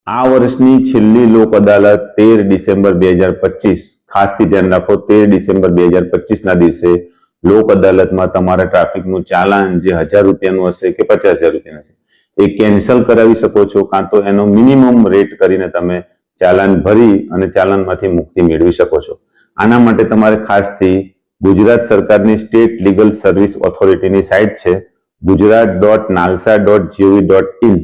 આ વર્ષની છેલ્લી લોક અદાલત 13 ડિસેમ્બર 2025 ખાસથી ધ્યાન રાખો 13 ડિસેમ્બર 2025 ના દિવસે લોક અદાલતમાં તમારા ટ્રાફિકનું ચાલાન જે 1000 રૂપિયાનું હશે કે 50,000 રૂપિયાનું હશે એ કેન્સલ કરાવી શકો છો, કાં તો એનો મિનિમમ રેટ કરીને તમે ચાલાન ભરી અને ચાલાનમાંથી મુક્તિ મેળવી શકો છો। આના માટે તમારે ખાસથી ગુજરાત સરકારની સ્ટેટ લીગલ સર્વિસ ઓથોરિટીની સાઇટ છે gujarat.nalsa.gov.in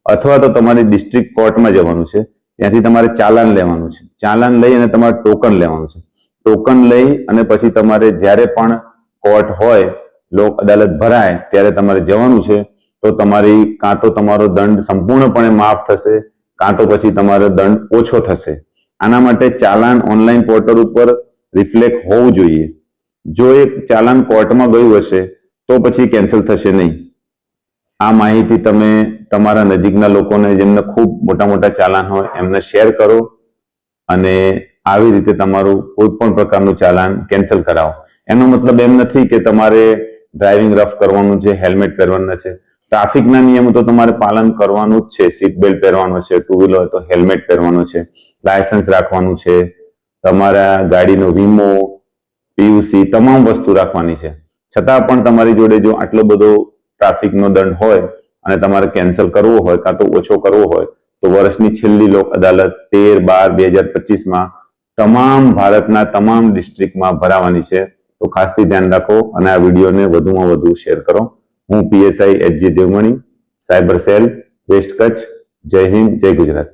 અથવા તો તમારી ડિસ્ટ્રિક્ટ કોર્ટમાં જવાનું છે, ત્યાંથી તમારે ચાલાન લેવાનું છે। ચાલાન લઈ અને તમારે ટોકન લેવાનું છે। ટોકન લઈ અને પછી તમારે જ્યારે પણ કોર્ટ હોય, લોક અદાલત ભરાય ત્યારે તમારે જવાનું છે, તો તમારી કાં તો તમારો દંડ સંપૂર્ણપણે માફ થશે, કાં તો પછી તમારો દંડ ઓછો થશે। આના માટે ચાલાન ઓનલાઈન પોર્ટલ ઉપર રિફ્લેક્ટ હોવું જોઈએ। જો એ ચાલાન કોર્ટમાં ગયું હશે તો પછી કેન્સલ થશે નહીં। આ માહિતી તમે તમારા નજીકના લોકોને જેમને ખૂબ મોટા ચાલાન હોય એમને શેર કરો અને આવી રીતે તમારું કોઈ પણ પ્રકારનું ચાલાન કેન્સલ કરાવો। એનો મતલબ એમ નથી કે તમારે ડ્રાઇવિંગ રફ કરવાનું છે, હેલ્મેટ પહેરવાનું છે। ટ્રાફિકના નિયમો તો તમારે પાલન કરવાનું જ છે। સીટ બેલ્ટ પહેરવાનો છે, ટુ વ્હીલર હોય તો હેલ્મેટ પહેરવાનું છે, લાયસન્સ રાખવાનું છે, તમારા ગાડીનો વીમો, પીયુસી તમામ વસ્તુ રાખવાની છે। છતાં પણ તમારી જોડે જો આટલો બધો ટ્રાફિકનો દંડ હોય અને તમારે કેન્સલ કરવો હોય કાં તો ઓછો કરવો હોય તો વર્ષની છેલ્લી લોક અદાલત 13/12/2025 તમામ ભારતના તમામ ડિસ્ટ્રિક્ટમાં ભરાવાની છે। તો ખાસથી ધ્યાન રાખો અને આ વિડીયોને વધુમાં વધુ શેર કરો। હું PSI HG Devmani, cyber cell, West Kutch. જય હિન્દ, જય ગુજરાત।